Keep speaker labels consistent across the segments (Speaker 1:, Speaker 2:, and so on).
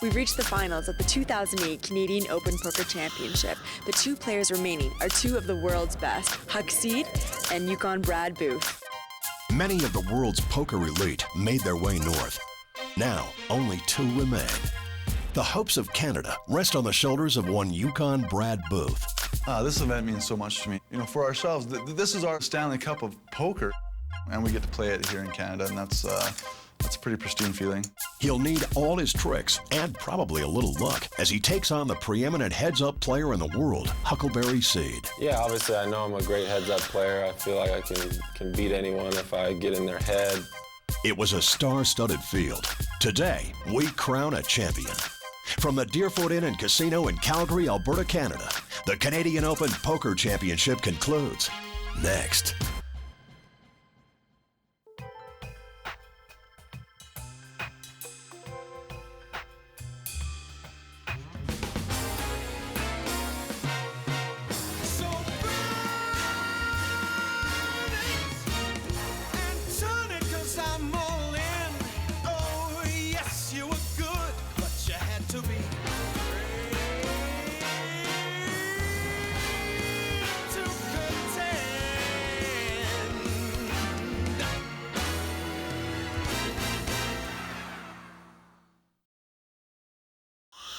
Speaker 1: We've reached the finals of the 2008 Canadian Open Poker Championship. The two players remaining are two of the world's best, Huck Seed and Yukon Brad Booth.
Speaker 2: Many of the world's poker elite made their way north. Now, only two remain. The hopes of Canada rest on the shoulders of one Yukon Brad Booth.
Speaker 3: This event means so much to me. You know, for ourselves, this is our Stanley Cup of poker, and we get to play it here in Canada, and that's a pretty pristine feeling.
Speaker 2: He'll need all his tricks and probably a little luck as he takes on the preeminent heads-up player in the world, Huckleberry Seed.
Speaker 4: Yeah, obviously I know I'm a great heads-up player. I feel like I can beat anyone if I get in their head.
Speaker 2: It was a star-studded field. Today, we crown a champion. From the Deerfoot Inn and Casino in Calgary, Alberta, Canada, the Canadian Open Poker Championship concludes next.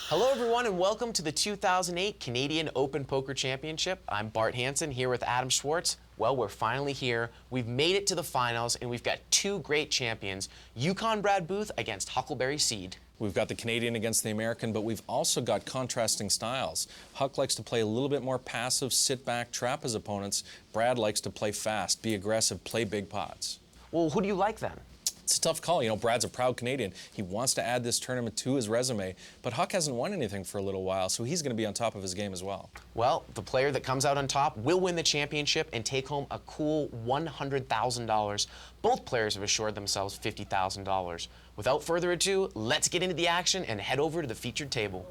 Speaker 5: Hello everyone and welcome to the 2008 Canadian Open Poker Championship. I'm Bart Hansen here with Adam Schwartz. Well, we're finally here. We've made it to the finals and we've got two great champions, Yukon Brad Booth against Huckleberry Seed.
Speaker 6: We've got the Canadian against the American, but we've also got contrasting styles. Huck likes to play a little bit more passive, sit back, trap his opponents. Brad likes to play fast, be aggressive, play big pots.
Speaker 5: Well, who do you like then?
Speaker 6: It's a tough call. You know, Brad's a proud Canadian. He wants to add this tournament to his resume, but Huck hasn't won anything for a little while, so he's going to be on top of his game as well.
Speaker 5: Well, the player that comes out on top will win the championship and take home a cool $100,000. Both players have assured themselves $50,000. Without further ado, let's get into the action and head over to the featured table.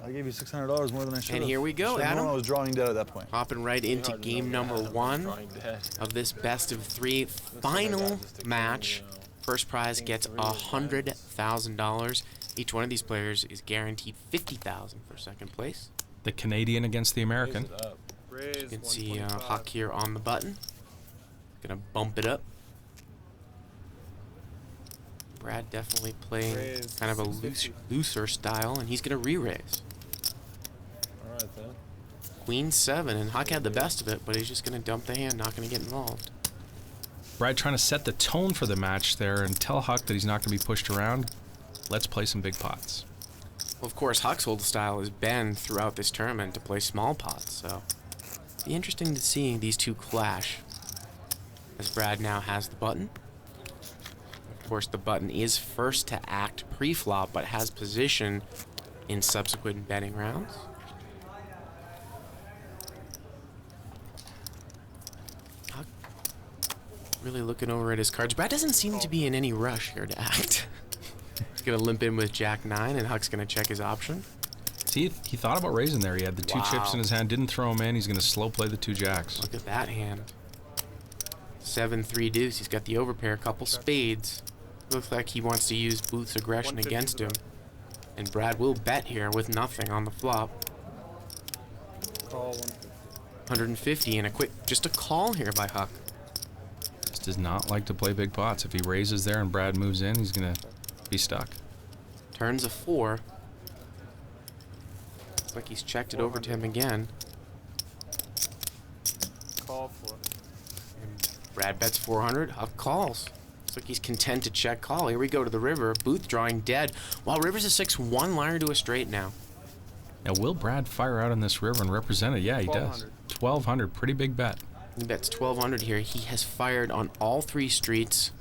Speaker 3: I gave you $600 more than I should have.
Speaker 5: And here we go,
Speaker 3: Should've
Speaker 5: Adam.
Speaker 3: known I was drawing dead at that point.
Speaker 5: Hopping right into game number one of this best of three final match. First prize gets $100,000. Each one of these players is guaranteed $50,000 for second place.
Speaker 7: The Canadian against the American.
Speaker 5: You can see Huck here on the button. Gonna bump it up. Brad definitely playing kind of a looser style, and he's gonna re-raise. Queen 7, and Huck had the best of it, but he's just going to dump the hand, not going to get involved.
Speaker 7: Brad trying to set the tone for the match there and tell Huck that he's not going to be pushed around. Let's play some big pots.
Speaker 5: Well, of course, Huck's whole style has been throughout this tournament to play small pots, so it'll be interesting to see these two clash. As Brad now has the button. Of course, the button is first to act pre-flop, but has position in subsequent betting rounds. Really looking over at his cards. Brad doesn't seem to be in any rush here to act. He's going to limp in with Jack 9, and Huck's going to check his option.
Speaker 7: See, he thought about raising there. He had the two chips in his hand, didn't throw them in. He's going to slow play the two jacks.
Speaker 5: Look at that hand. 7-3 deuce. He's got the overpair, couple spades. Looks like he wants to use Booth's aggression against him. And Brad will bet here with nothing on the flop.
Speaker 3: Call
Speaker 5: 150 and just a call here by Huck.
Speaker 7: Does not like to play big pots. If he raises there and Brad moves in, he's going to be stuck.
Speaker 5: Turns a 4. Looks like he's checked it over to him again.
Speaker 3: Call for it.
Speaker 5: And Brad bets 400. Huck calls. Looks like he's content to check call. Here we go to the river. Booth drawing dead. While River's a 6-1 liner to a straight now.
Speaker 7: Now, will Brad fire out on this river and represent it? Yeah, he does. 1,200. Pretty big bet.
Speaker 5: He bets 1,200 here. He has fired on all three streets.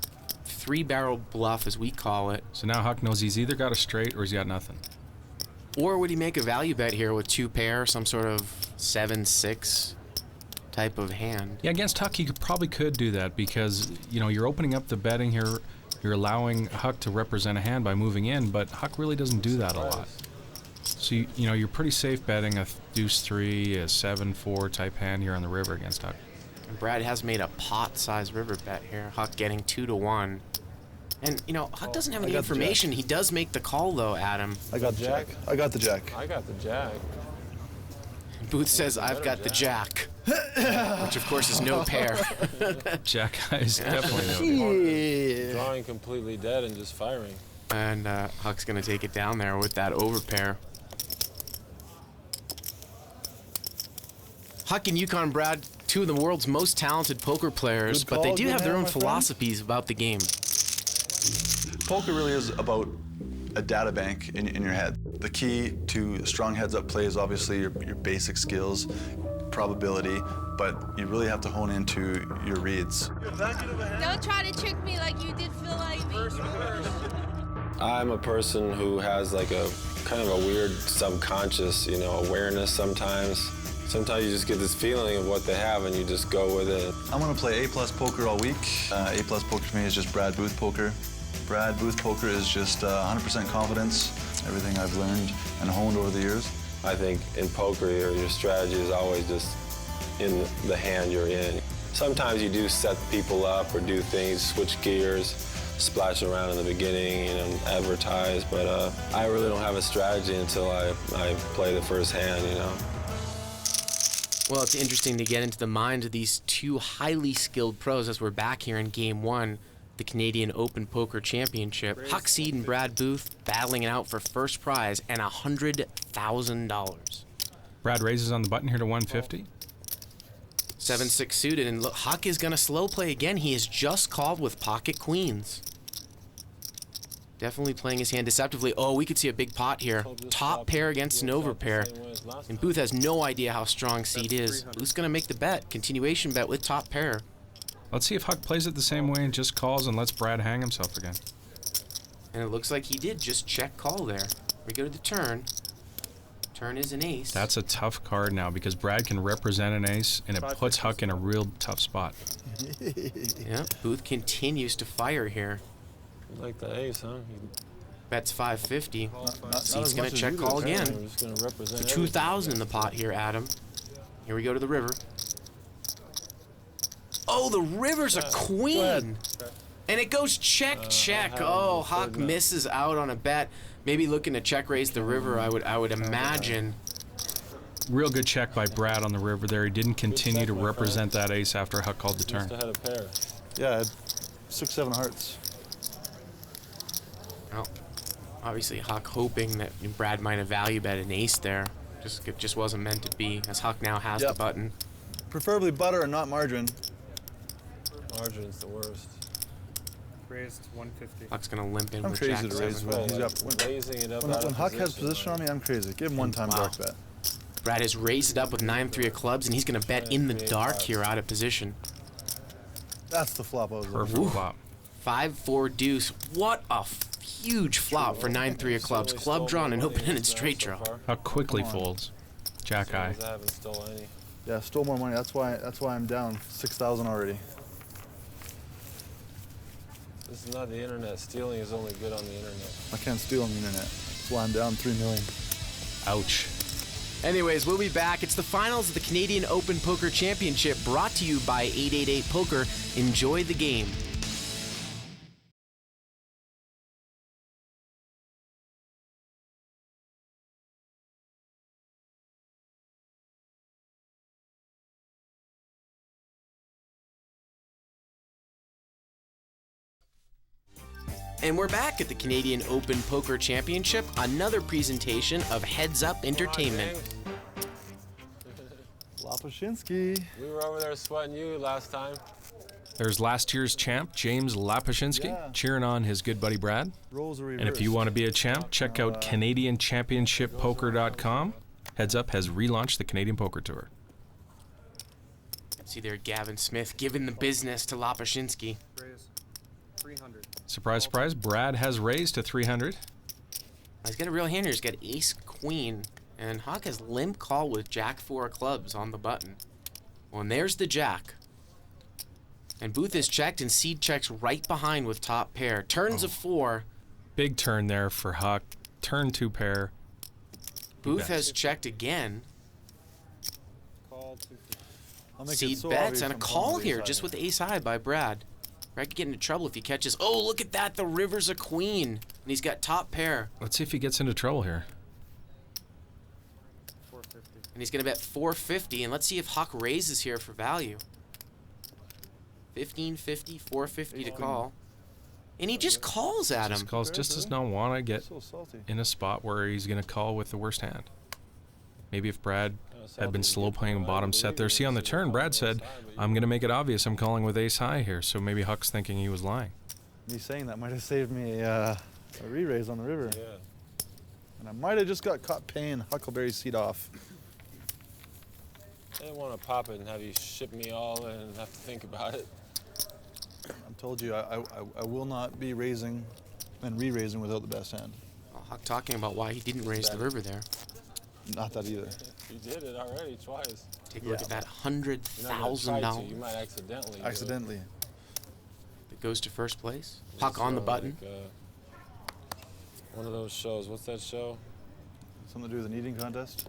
Speaker 5: 3-barrel bluff, as we call it.
Speaker 7: So now Huck knows he's either got a straight or he's got nothing.
Speaker 5: Or would he make a value bet here with 2 pair, some sort of 7-6 type of hand?
Speaker 7: Yeah, against Huck, you probably could do that because, you know, you're opening up the betting here. You're allowing Huck to represent a hand by moving in, but Huck really doesn't do that a lot. So, you know, you're pretty safe betting a deuce 3, a 7-4 type hand here on the river against Huck.
Speaker 5: And Brad has made a pot-sized river bet here. Huck getting 2-1. And, you know, Huck doesn't have
Speaker 3: I
Speaker 5: any
Speaker 3: got the
Speaker 5: information. He does make the call, though, Adam.
Speaker 3: I got the jack. I got the jack.
Speaker 4: I got the jack.
Speaker 5: Booth says, I've got the jack. Which, of course, is no pair.
Speaker 7: Jack is definitely no.
Speaker 4: Drawing completely dead and just firing.
Speaker 5: And Huck's going to take it down there with that overpair. Huck and Yukon Brad, two of the world's most talented poker players,
Speaker 3: Good
Speaker 5: but they
Speaker 3: call,
Speaker 5: do
Speaker 3: good
Speaker 5: have their
Speaker 3: man,
Speaker 5: own
Speaker 3: my friend.
Speaker 5: philosophies about the game.
Speaker 3: Poker really is about a data bank in your head. The key to strong heads-up play is obviously your basic skills, probability, but you really have to hone into your reads.
Speaker 8: Don't try to trick me like you did Phil Ivey.
Speaker 4: I'm a person who has like a kind of a weird subconscious, you know, awareness sometimes. Sometimes you just get this feeling of what they have and you just go with it.
Speaker 3: I'm gonna play A+ poker all week. A+ poker to me is just Brad Booth poker. Brad Booth poker is just 100% confidence, everything I've learned and honed over the years.
Speaker 4: I think in poker, your strategy is always just in the hand you're in. Sometimes you do set people up or do things, switch gears, splash around in the beginning, you know, advertise, but I really don't have a strategy until I play the first hand, you know.
Speaker 5: Well, it's interesting to get into the minds of these two highly skilled pros as we're back here in Game 1, the Canadian Open Poker Championship. Huck Seed and Brad Booth battling it out for first prize and $100,000.
Speaker 7: Brad raises on the button here to 150.
Speaker 5: 7-6 suited, and look, Huck is going to slow play again. He has just called with pocket queens. Definitely playing his hand deceptively. Oh, we could see a big pot here. Top pair against an overpair. And Booth has no idea how strong Seed is. Booth's going to make the bet. Continuation bet with top pair.
Speaker 7: Let's see if Huck plays it the same way and just calls and lets Brad hang himself again.
Speaker 5: And it looks like he did just check call there. We go to the turn. Turn is an ace.
Speaker 7: That's a tough card now because Brad can represent an ace and it puts Huck in a real tough spot.
Speaker 5: Yeah, Booth continues to fire here.
Speaker 4: You like the ace, huh?
Speaker 5: Bets 550.
Speaker 3: as
Speaker 5: Seed's going
Speaker 3: much
Speaker 5: to
Speaker 3: as
Speaker 5: check
Speaker 3: you do,
Speaker 5: call
Speaker 3: apparently.
Speaker 5: again.
Speaker 4: We're just gonna represent
Speaker 5: The 2,000 in the pot here, Adam. Here we go to the river. Oh, the river's a queen. And it goes check, check. Oh, Huck misses out on a bet. Maybe looking to check raise the river, I would imagine.
Speaker 7: Real good check by Brad on the river there. He didn't continue to represent that ace after Huck called the turn.
Speaker 4: Just had a pair.
Speaker 3: Yeah, I had 6-7 hearts.
Speaker 5: Well, obviously Huck hoping that Brad might have value bet an ace there. It just wasn't meant to be, as Huck now has the
Speaker 3: Yep.
Speaker 5: button.
Speaker 3: Preferably butter and not margarine.
Speaker 4: Margin's the worst.
Speaker 9: Raised 150.
Speaker 5: Huck's gonna limp in
Speaker 3: I'm
Speaker 5: with
Speaker 3: crazy
Speaker 5: Jack
Speaker 3: to raise
Speaker 5: 7.
Speaker 3: when he's got
Speaker 4: Raising it up
Speaker 3: when
Speaker 4: out of
Speaker 3: Huck has
Speaker 4: position,
Speaker 3: position on me, I'm crazy. Give him one time
Speaker 5: Wow.
Speaker 3: dark bet.
Speaker 5: Brad has raised it up with 9-3 of clubs, and he's gonna bet in the dark here out of position.
Speaker 3: That's the flop I was looking
Speaker 7: Perfect flop.
Speaker 5: 5-4 deuce. What a huge flop for 9-3 of clubs. Club drawn and open ended straight draw.
Speaker 7: Huck quickly folds. Jack eye.
Speaker 4: I haven't stolen any.
Speaker 3: Yeah, stole more money. That's why I'm down 6,000 already.
Speaker 4: This is not the internet. Stealing is only good on the internet.
Speaker 3: I can't steal on the internet. That's why I'm down 3 million.
Speaker 7: Ouch.
Speaker 5: Anyways, we'll be back. It's the finals of the Canadian Open Poker Championship, brought to you by 888 Poker. Enjoy the game. And we're back at the Canadian Open Poker Championship, another presentation of Heads Up Entertainment.
Speaker 3: Lapashinsky.
Speaker 4: We were over there sweating you last time.
Speaker 7: There's last year's champ, James Lapashinsky,
Speaker 3: Yeah.
Speaker 7: cheering on his good buddy Brad.
Speaker 3: Rolls are reversed.
Speaker 7: And if you want to be a champ, check out CanadianChampionshipPoker.com. Heads Up has relaunched the Canadian Poker Tour.
Speaker 5: See there, Gavin Smith giving the business to Lapashinsky.
Speaker 9: Raise 300.
Speaker 7: Surprise, surprise, Brad has raised to 300.
Speaker 5: He's got a real hand here. He's got ace queen, and Huck has limp call with jack 4 of clubs on the button. Well, and there's the jack. And Booth is checked, and Seed checks right behind with top pair. Turns of 4.
Speaker 7: Big turn there for Huck. Turn 2 pair.
Speaker 5: Booth has checked again.
Speaker 9: Call 250.
Speaker 3: I'll make it
Speaker 5: Seed
Speaker 3: so
Speaker 5: bets
Speaker 3: obvious
Speaker 5: and a
Speaker 3: I'm
Speaker 5: call
Speaker 3: calling
Speaker 5: here,
Speaker 3: ace
Speaker 5: just
Speaker 3: high.
Speaker 5: with ace high by Brad. Brad could get into trouble if he catches. Oh, look at that. The river's a queen. And he's got top pair.
Speaker 7: Let's see if he gets into trouble here.
Speaker 9: 450.
Speaker 5: And he's going to bet 450. And let's see if Huck raises here for value. 1550, 450 to call. And he just calls at him.
Speaker 7: Just calls, just does not want to get
Speaker 3: So salty.
Speaker 7: in a spot where he's going to call with the worst hand. Maybe if Brad had been slow playing bottom set there. See, on the turn, Brad said, I'm going to make it obvious I'm calling with ace high here. So maybe Huck's thinking he was lying.
Speaker 3: Me saying that might have saved me a re-raise on the river.
Speaker 4: Yeah.
Speaker 3: And I might have just got caught paying Huckleberry seat off.
Speaker 4: I didn't want to pop it and have you ship me all and have to think about it.
Speaker 3: I told you I will not be raising and re-raising without the best hand.
Speaker 5: Well, Huck talking about why he didn't raise the river there.
Speaker 3: Not that either.
Speaker 4: You did it already twice.
Speaker 5: Take a look at that
Speaker 4: You're not gonna try to,
Speaker 5: $100,000
Speaker 4: you might accidentally. do it.
Speaker 3: Accidentally.
Speaker 5: that goes to first place.
Speaker 4: It's
Speaker 5: Huck on the
Speaker 4: sort of
Speaker 5: button.
Speaker 4: like, one of those shows. What's that show?
Speaker 3: Something to do with an eating contest?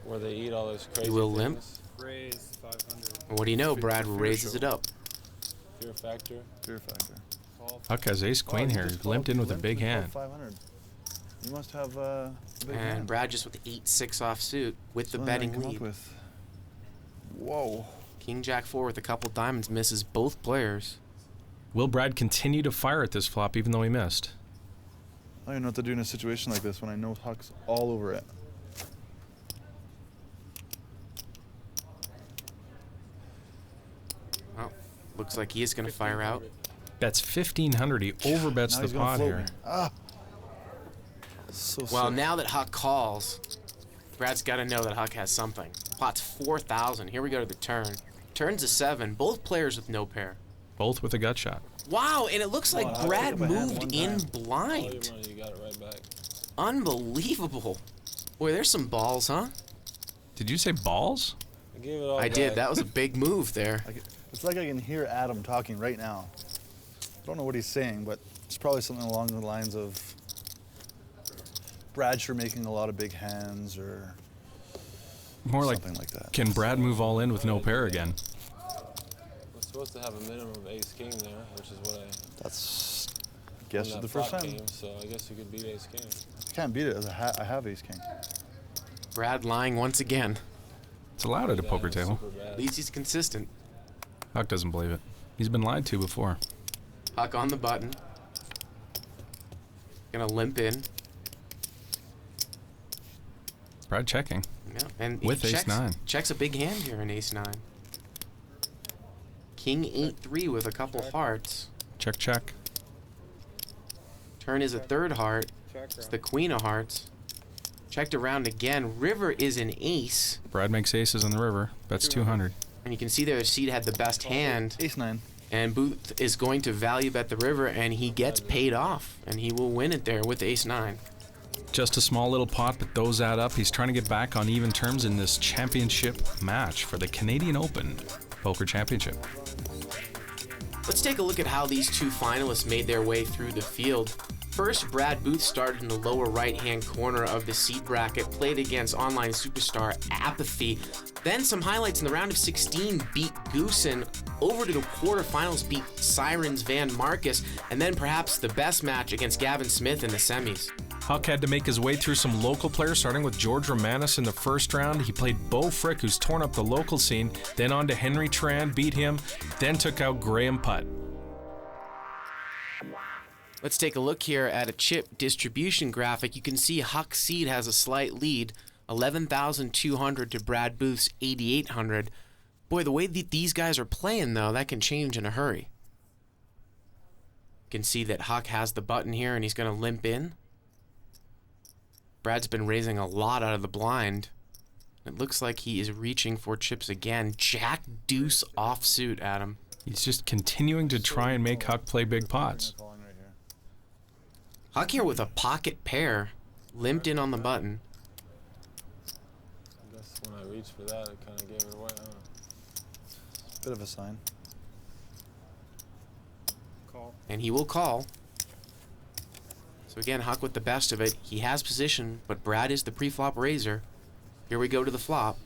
Speaker 4: Where they eat all those crazy
Speaker 5: He will
Speaker 4: things.
Speaker 5: limp.
Speaker 9: Raise 500.
Speaker 5: And what do you know? Brad
Speaker 3: Fear
Speaker 5: raises
Speaker 3: show.
Speaker 5: it up.
Speaker 4: Fear Factor.
Speaker 3: Fear factor.
Speaker 9: Call.
Speaker 7: Huck has ace queen
Speaker 3: Oh, you
Speaker 7: here.
Speaker 3: just
Speaker 7: He's limped in with a
Speaker 3: limped
Speaker 7: big
Speaker 3: and
Speaker 7: hand.
Speaker 3: called 500. You must have a big
Speaker 5: And
Speaker 3: hand.
Speaker 5: Brad just with the 8-6 offsuit with the
Speaker 3: That's only thing I
Speaker 5: betting
Speaker 3: can come up
Speaker 5: lead.
Speaker 3: with. Whoa.
Speaker 5: King Jack 4 with a couple diamonds misses both players.
Speaker 7: Will Brad continue to fire at this flop even though he missed?
Speaker 3: I don't even know what to do in a situation like this when I know Huck's all over it.
Speaker 5: Well, looks like he is going to fire out.
Speaker 7: Bets 1,500. He overbets
Speaker 3: Now
Speaker 7: the
Speaker 3: he's gonna
Speaker 7: pot
Speaker 3: float
Speaker 7: here.
Speaker 3: me. Ah. So
Speaker 5: Well,
Speaker 3: sick.
Speaker 5: now that Huck calls, Brad's got to know that Huck has something. Pot's 4,000. Here we go to the turn. Turn's a 7. Both players with no pair.
Speaker 7: Both with a gut shot.
Speaker 5: Wow, and it looks like
Speaker 3: I'll
Speaker 5: Brad
Speaker 3: pick up a hand
Speaker 5: moved
Speaker 3: one
Speaker 5: in
Speaker 3: time.
Speaker 4: All your
Speaker 5: blind.
Speaker 4: money, you got it right back.
Speaker 5: Unbelievable. Boy, there's some balls, huh?
Speaker 7: Did you say balls?
Speaker 4: I gave it all
Speaker 5: I did.
Speaker 4: back.
Speaker 5: That was a big move there.
Speaker 3: It's like I can hear Adam talking right now. I don't know what he's saying, but it's probably something along the lines of Bradshaw making a lot of big hands or
Speaker 7: More like,
Speaker 3: something like that.
Speaker 7: can Brad move all in with no pair again?
Speaker 4: I'm supposed to have a minimum of ace king there, which is what I
Speaker 3: That's
Speaker 4: won
Speaker 3: guess
Speaker 4: that
Speaker 3: the first
Speaker 4: flop
Speaker 3: time.
Speaker 4: game, so I guess you could beat ace king.
Speaker 3: I can't beat it as I have ace king.
Speaker 5: Brad lying once again.
Speaker 7: It's allowed at a
Speaker 4: Yeah,
Speaker 7: poker
Speaker 4: it was
Speaker 7: table.
Speaker 4: super bad.
Speaker 5: At least he's consistent.
Speaker 7: Huck doesn't believe it. He's been lied to before.
Speaker 5: Huck on the button. Gonna limp in.
Speaker 7: Brad checking.
Speaker 5: Yeah, and
Speaker 7: With
Speaker 5: he
Speaker 7: ace
Speaker 5: checks,
Speaker 7: nine.
Speaker 5: Checks a big hand here in ace 9. King 8-3 with a couple hearts.
Speaker 7: Check, check.
Speaker 5: Turn is a third heart.
Speaker 9: Check
Speaker 5: It's
Speaker 9: round.
Speaker 5: the queen of hearts. Checked around again. River is an ace.
Speaker 7: Brad makes aces on the river. Bets 200.
Speaker 5: And you can see there Seed had the best hand.
Speaker 3: Ace 9.
Speaker 5: And Booth is going to value bet the river, and he gets paid off. And he will win it there with ace 9.
Speaker 7: Just a small little pot, but those add up. He's trying to get back on even terms in this championship match for the Canadian Open Poker Championship.
Speaker 5: Let's take a look at how these two finalists made their way through the field. First, Brad Booth started in the lower right-hand corner of the seed bracket, played against online superstar Apathy. Then some highlights in the round of 16, beat Goosen. Over to the quarterfinals, beat Sirens Van Marcus. And then perhaps the best match against Gavin Smith in the semis.
Speaker 7: Huck had to make his way through some local players, starting with George Romanis in the first round. He played Beau Frick, who's torn up the local scene, then on to Henry Tran, beat him, then took out Graham Putt.
Speaker 5: Let's take a look here at a chip distribution graphic. You can see Huck Seed has a slight lead, 11,200 to Brad Booth's 8,800. Boy, the way that these guys are playing, though, that can change in a hurry. You can see that Huck has the button here, and he's going to limp in. Brad's been raising a lot out of the blind. It looks like he is reaching for chips again. Jack Deuce offsuit, Adam.
Speaker 7: He's just continuing to try and make Huck play big pots.
Speaker 5: Huck here with a pocket pair, limped in on the button.
Speaker 4: I guess when I reached for that, it kind of gave it away, huh?
Speaker 3: Bit of a sign.
Speaker 9: Call.
Speaker 5: And he will call. So again, Huck with the best of it. He has position, but Brad is the pre-flop raiser. Here we go to the flop.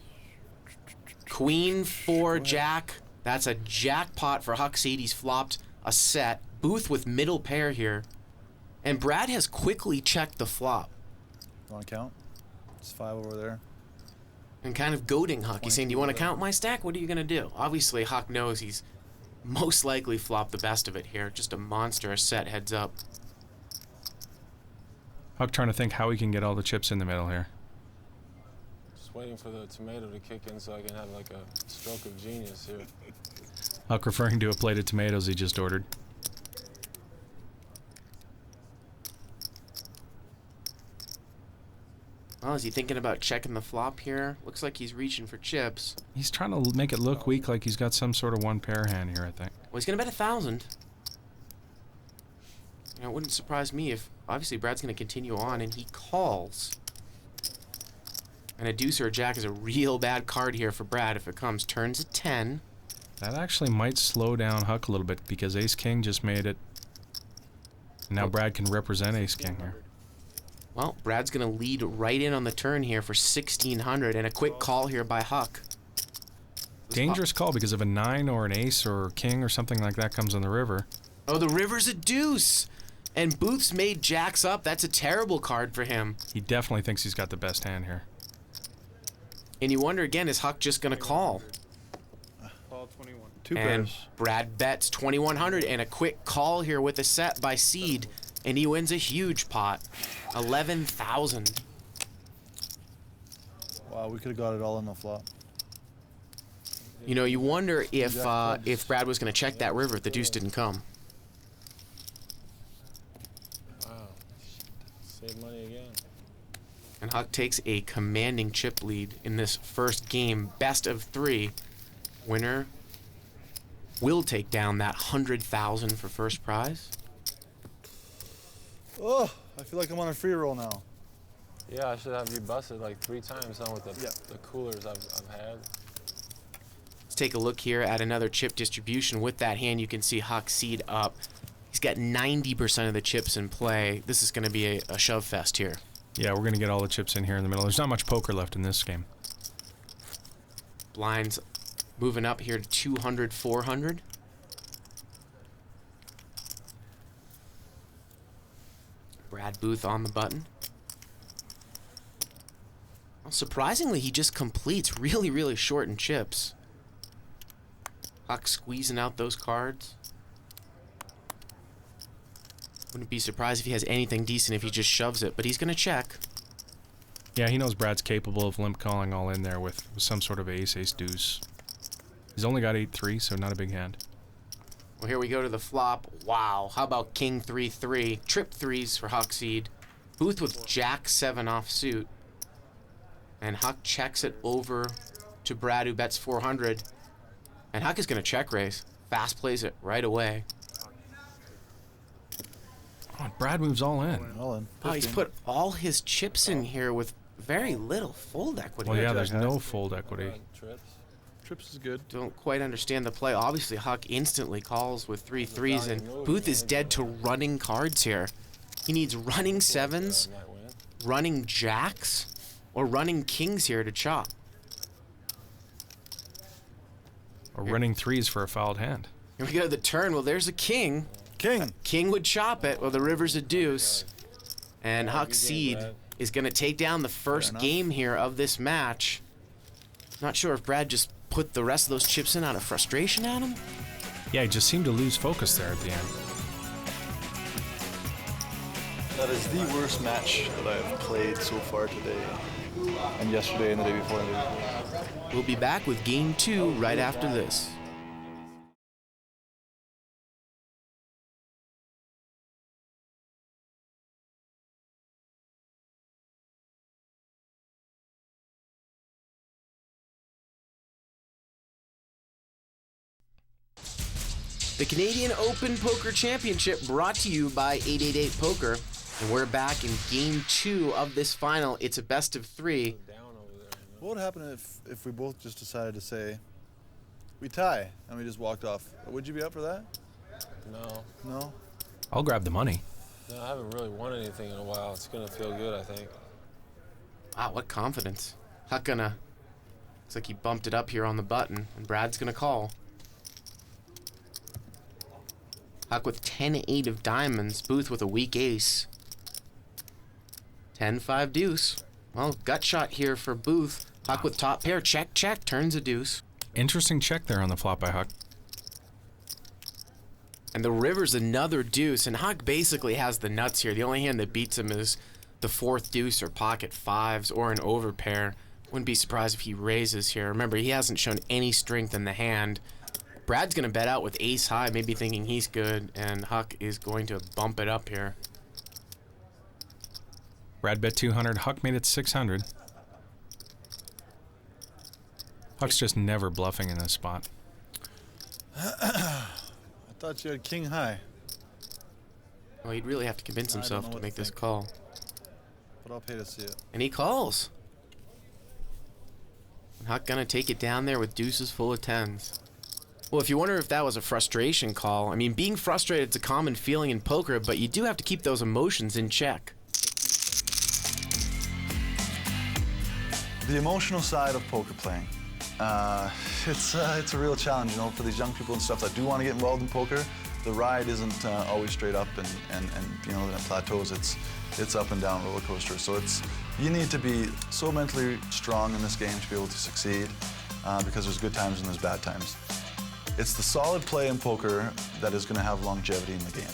Speaker 5: Queen 4 Jack That's a jackpot for Huck Seed. He's flopped a set. Booth with middle pair here. And Brad has quickly checked the flop.
Speaker 3: Want to count? It's 5 over there.
Speaker 5: And kind of goading Huck. He's saying, do you want to count my stack? What are you going to do? Obviously, Huck knows he's most likely flopped the best of it here. Just a monstrous set heads up.
Speaker 7: Huck trying to think how he can get all the chips in the middle here.
Speaker 4: Just waiting for the tomato to kick in so I can have like a stroke of genius here.
Speaker 7: Huck referring to a plate of tomatoes he just ordered.
Speaker 5: Well, is he thinking about checking the flop here? Looks like he's reaching for chips.
Speaker 7: He's trying to make it look weak, like he's got some sort of one pair hand here, I think.
Speaker 5: Well, he's going to bet 1,000. You know, it wouldn't surprise me if, obviously, Brad's going to continue on, and he calls. And a deuce or a jack is a real bad card here for Brad if it comes. Turns a 10.
Speaker 7: That actually might slow down Huck a little bit because Ace-King just made it. And now Brad can represent Ace-King here.
Speaker 5: Well, Brad's going to lead right in on the turn here for 1,600, and a quick call here by Huck.
Speaker 7: Dangerous call because if a 9 or an ace or king or something like that comes on the river.
Speaker 5: Oh, the river's a deuce! And Booth's made jacks up. That's a terrible card for him.
Speaker 7: He definitely thinks he's got the best hand here.
Speaker 5: And you wonder again, is Huck just going to call?
Speaker 9: Call 21.
Speaker 3: Two
Speaker 5: And
Speaker 3: pairs.
Speaker 5: Brad bets 2,100, and a quick call here with a set by Seed, and he wins a huge pot, 11,000.
Speaker 3: Wow, we could have got it all in the flop.
Speaker 5: You know, you wonder if Brad was going to check that river if the deuce didn't come.
Speaker 4: Wow. Save money again.
Speaker 5: And Huck takes a commanding chip lead in this first game, best of 3. Winner will take down that 100,000 for first prize.
Speaker 3: Oh, I feel like I'm on a free roll now.
Speaker 4: Yeah, I should have you busted like 3 times on with the coolers I've had.
Speaker 5: Let's take a look here at another chip distribution. With that hand, you can see Huck Seed up. He's got 90% of the chips in play. This is going to be a shove fest here.
Speaker 7: Yeah, we're going to get all the chips in here in the middle. There's not much poker left in this game.
Speaker 5: Blinds moving up here to 200, 400. Brad Booth on the button. Well, surprisingly, he just completes really, really short in chips. Huck squeezing out those cards. Wouldn't be surprised if he has anything decent if he just shoves it, but he's going to check.
Speaker 7: Yeah, he knows Brad's capable of limp calling all in there with some sort of ace, ace, deuce. He's only got 8-3, so not a big hand.
Speaker 5: Well, here we go to the flop. Wow, how about King 3-3? Trip threes for Huck Seed. Booth with Jack 7 offsuit. And Huck checks it over to Brad, who bets 400. And Huck is going to check raise. Fast plays it right away.
Speaker 7: Oh, Brad moves all in.
Speaker 3: All in.
Speaker 5: Oh, he's
Speaker 3: 15.
Speaker 5: put all his chips in here with very little fold equity.
Speaker 7: Well, yeah, there's no fold equity.
Speaker 4: Trips.
Speaker 3: Trips is good.
Speaker 5: Don't quite understand the play. Obviously, Huck instantly calls with 3 threes, and Booth is dead to running cards here. He needs running 7s,
Speaker 4: Might win.
Speaker 5: running jacks, or running kings here to chop.
Speaker 7: Or running 3s for a fouled hand.
Speaker 5: Here we go to the turn. Well, there's a king.
Speaker 3: King.
Speaker 5: King would chop it. Well, the river's a deuce. And Huck Seed is going to take down the first game here of this match. Not sure if Brad just put the rest of those chips in out of frustration at him.
Speaker 7: Yeah, he just seemed to lose focus there at the end.
Speaker 3: That is the worst match that I've played so far today. And yesterday and the day before. And the day before.
Speaker 5: We'll be back with game 2 right after this. The Canadian Open Poker Championship brought to you by 888 Poker. And we're back in game 2 of this final. It's a best of 3.
Speaker 4: Down over there.
Speaker 3: What would happen if we both just decided to say, we tie, and we just walked off? Would you be up for that?
Speaker 4: No.
Speaker 3: No?
Speaker 7: I'll grab the money.
Speaker 4: No, I haven't really won anything in a while. It's gonna feel good, I think.
Speaker 5: Wow, what confidence. Huck gonna... Looks like he bumped it up here on the button, and Brad's gonna call. Huck with 10-8 of diamonds. Booth with a weak ace. 10-5 deuce. Well, gut shot here for Booth. Huck with top pair. Check, check. Turns a deuce.
Speaker 7: Interesting check there on the flop by Huck.
Speaker 5: And the river's another deuce. And Huck basically has the nuts here. The only hand that beats him is the fourth deuce or pocket fives or an overpair. Wouldn't be surprised if he raises here. Remember, he hasn't shown any strength in the hand. Brad's going to bet out with ace high, maybe thinking he's good, and Huck is going to bump it up here.
Speaker 7: Brad bet 200. Huck made it 600. Huck's just never bluffing in this spot.
Speaker 3: I thought you had king high.
Speaker 5: Well, he'd really have to convince himself to make this call.
Speaker 3: But I'll pay to see it.
Speaker 5: And he calls. And Huck going to take it down there with deuces full of tens. Well, if you wonder if that was a frustration call, I mean, being frustrated is a common feeling in poker, but you do have to keep those emotions in check.
Speaker 3: The emotional side of poker playing. It's a real challenge, you know, for these young people and stuff that do want to get involved in poker. The ride isn't always straight up, and you know, then it plateaus. It's up and down roller coaster. So you need to be so mentally strong in this game to be able to succeed, because there's good times and there's bad times. It's the solid play in poker that is going to have longevity in the game.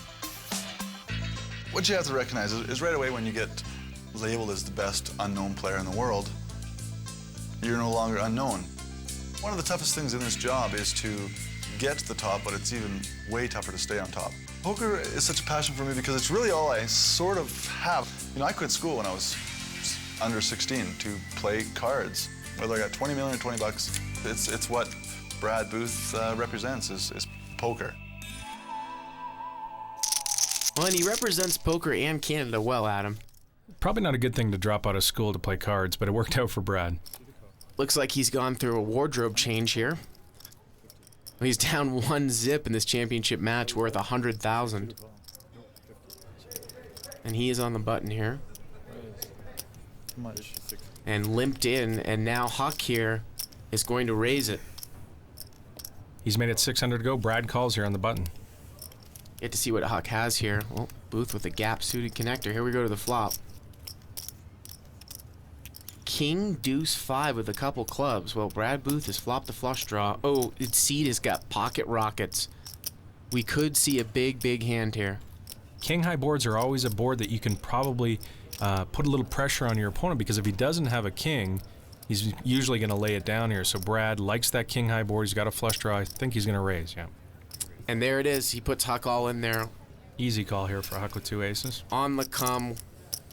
Speaker 3: What you have to recognize is right away when you get labeled as the best unknown player in the world, you're no longer unknown. One of the toughest things in this job is to get to the top, but it's even way tougher to stay on top. Poker is such a passion for me because it's really all I sort of have. You know, I quit school when I was under 16 to play cards. Whether I got 20 million or 20 bucks, it's what Brad Booth represents is poker.
Speaker 5: Well, and he represents poker and Canada well, Adam.
Speaker 7: Probably not a good thing to drop out of school to play cards, but it worked out for Brad.
Speaker 5: Looks like he's gone through a wardrobe change here. Well, he's down 1 zip in this championship match worth 100,000. And he is on the button here. And limped in, and now Huck here is going to raise it.
Speaker 7: He's made it 600 to go. Brad calls here on the button.
Speaker 5: Get to see what Huck has here. Well, Booth with a gap-suited connector. Here we go to the flop. King, deuce, 5 with a couple clubs. Well, Brad Booth has flopped the flush draw. Oh, Seed has got pocket rockets. We could see a big, big hand here.
Speaker 7: King high boards are always a board that you can probably put a little pressure on your opponent, because if he doesn't have a king, he's usually going to lay it down here. So Brad likes that king high board. He's got a flush draw. I think he's going to raise, yeah.
Speaker 5: And there it is. He puts Huck all in there.
Speaker 7: Easy call here for Huck with 2 aces.
Speaker 5: On the come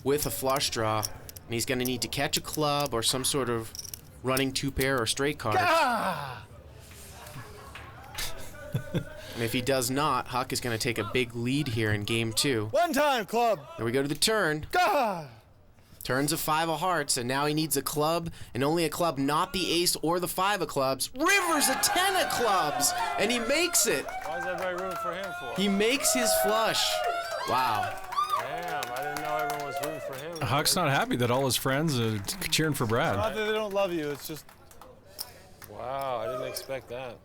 Speaker 5: with a flush draw. And he's going to need to catch a club or some sort of running 2-pair or straight card. And if he does not, Huck is going to take a big lead here in game 2.
Speaker 3: One time, club.
Speaker 5: There we go to the turn. Turns a 5 of hearts, and now he needs a club, and only a club, not the ace or the 5 of clubs. River's a 10 of clubs, and he makes it.
Speaker 4: Why is everybody rooting for him for?
Speaker 5: He makes his flush. Wow.
Speaker 4: Damn, I didn't know everyone was rooting for him.
Speaker 7: Huck's not happy that all his friends are cheering for Brad.
Speaker 3: Not that they don't love you, it's just...
Speaker 4: Wow, I didn't expect that.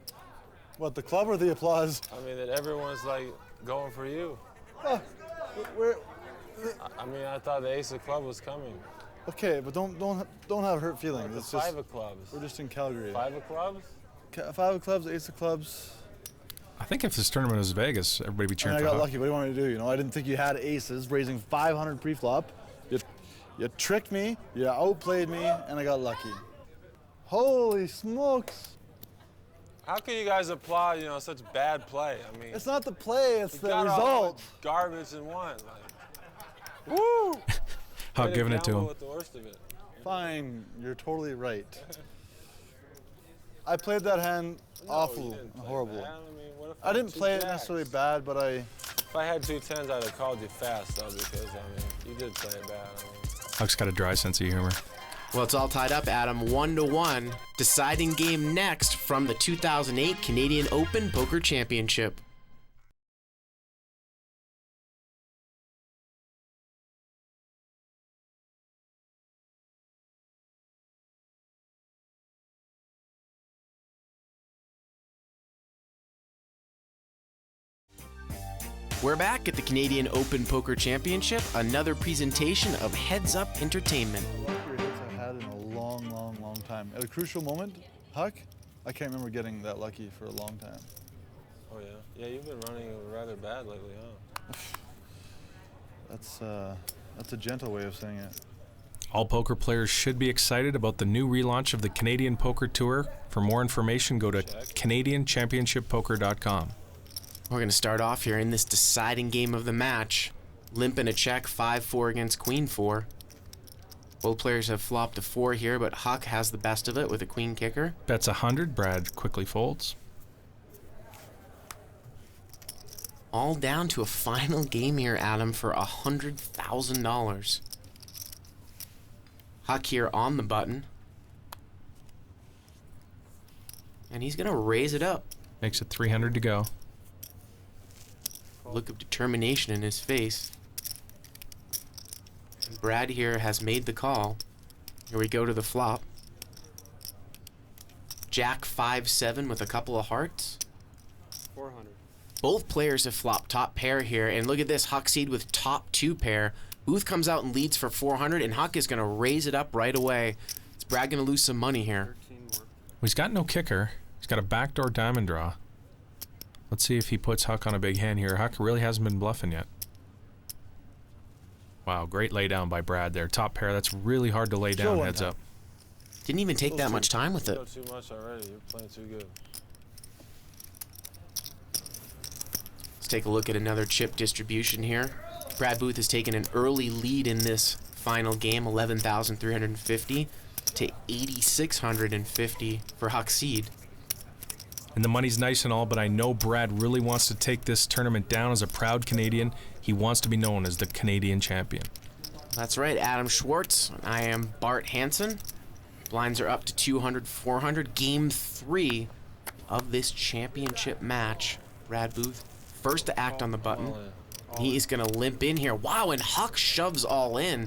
Speaker 3: What, the club or the applause?
Speaker 4: I mean, that everyone's like going for you. I mean, I thought the ace of club was coming.
Speaker 3: Okay, but don't have hurt feelings.
Speaker 4: It's 5 of clubs.
Speaker 3: We're just in Calgary.
Speaker 4: 5 of clubs?
Speaker 3: 5 of clubs, ace of clubs.
Speaker 7: I think if this tournament was Vegas, everybody would be cheering
Speaker 3: I
Speaker 7: for
Speaker 3: got
Speaker 7: Huck.
Speaker 3: lucky. What do you want me to do? You know, I didn't think you had aces, raising 500 pre-flop. You tricked me, you outplayed me, and I got lucky. Holy smokes!
Speaker 4: How can you guys applaud, you know, such bad play? I mean,
Speaker 3: It's not the play, it's the
Speaker 4: got all
Speaker 3: result.
Speaker 4: that garbage in one. Like, woo!
Speaker 7: Huck giving it to him.
Speaker 4: With the worst of it.
Speaker 3: Fine, you're totally right. I played that hand awful
Speaker 4: you
Speaker 3: and
Speaker 4: didn't
Speaker 3: horrible.
Speaker 4: Play bad. I mean, what if
Speaker 3: I didn't
Speaker 4: had
Speaker 3: play
Speaker 4: 2
Speaker 3: it
Speaker 4: jacks?
Speaker 3: necessarily bad, but
Speaker 4: If I had 2 10s, I'd have called you fast, though, because, I mean, you did play it bad. I mean.
Speaker 7: Huck's got a dry sense of humor.
Speaker 5: Well, it's all tied up, Adam, 1-1. Deciding game next from the 2008 Canadian Open Poker Championship. We're back at the Canadian Open Poker Championship, another presentation of Heads Up Entertainment.
Speaker 3: Luckier hits I've had in a long, long, long time. At a crucial moment, Huck, I can't remember getting that lucky for a long time.
Speaker 4: Oh yeah? Yeah, you've been running rather bad lately, huh?
Speaker 3: That's a gentle way of saying it.
Speaker 7: All poker players should be excited about the new relaunch of the Canadian Poker Tour. For more information, go to CanadianChampionshipPoker.com.
Speaker 5: We're going to start off here in this deciding game of the match. Limp in a check, 5-4 against Queen 4. Both players have flopped a 4 here, but Huck has the best of it with a queen kicker.
Speaker 7: Bets 100, Brad quickly folds.
Speaker 5: All down to a final game here, Adam, for $100,000. Huck here on the button. And he's going to raise it up.
Speaker 7: Makes it 300 to go.
Speaker 5: Look of determination in his face. And Brad here has made the call. Here we go to the flop. Jack 5-7 with a couple of hearts.
Speaker 9: 400.
Speaker 5: Both players have flopped top pair here, and look at this, Huck seed with top 2 pair. Booth comes out and leads for 400, and Huck is going to raise it up right away. Is Brad going to lose some money here?
Speaker 9: 13 more.
Speaker 7: Well, he's got no kicker. He's got a backdoor diamond draw. Let's see if he puts Huck on a big hand here. Huck really hasn't been bluffing yet. Wow, great lay down by Brad there. Top pair, that's really hard to lay down heads up.
Speaker 5: Didn't even take that much time with it.
Speaker 4: You too much already. You're playing too good.
Speaker 5: Let's take a look at another chip distribution here. Brad Booth has taken an early lead in this final game, 11,350 to 8,650 for Huck seed.
Speaker 7: And the money's nice and all, but I know Brad really wants to take this tournament down as a proud Canadian. He wants to be known as the Canadian champion.
Speaker 5: That's right, Adam Schwartz. I am Bart Hansen. Blinds are up to 200, 400. Game 3 of this championship match. Brad Booth, first to act on the button. He is going to limp in here. Wow, and Huck shoves all in.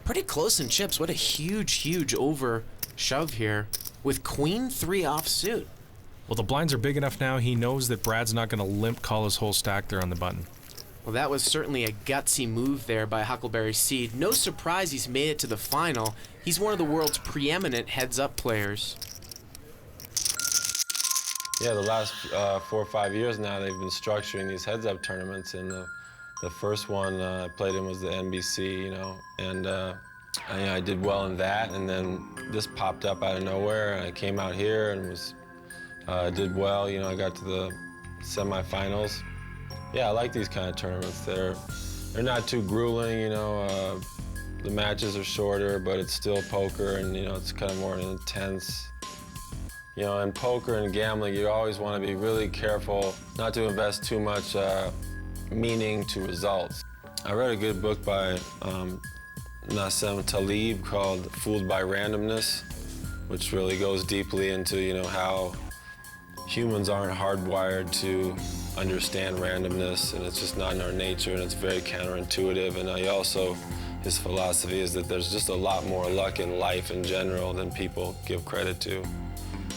Speaker 5: Pretty close in chips. What a huge, huge over shove here with Queen 3 offsuit.
Speaker 7: Well, the blinds are big enough now, he knows that Brad's not going to limp call his whole stack there on the button.
Speaker 5: Well, that was certainly a gutsy move there by Huckleberry Seed. No surprise he's made it to the final. He's one of the world's preeminent heads-up players.
Speaker 4: Yeah, the last 4 or 5 years now, they've been structuring these heads-up tournaments, and the first one I played in was the NBC, you know, and I did well in that, and then this popped up out of nowhere, and I came out here and did well, you know, I got to the semifinals. Yeah, I like these kind of tournaments. They're not too grueling, you know, the matches are shorter, but it's still poker, and, you know, it's kind of more intense. You know, in poker and gambling, you always want to be really careful not to invest too much meaning to results. I read a good book by Nassim Taleb called Fooled by Randomness, which really goes deeply into, you know, how humans aren't hardwired to understand randomness, and it's just not in our nature, and it's very counterintuitive. And his philosophy is that there's just a lot more luck in life in general than people give credit to.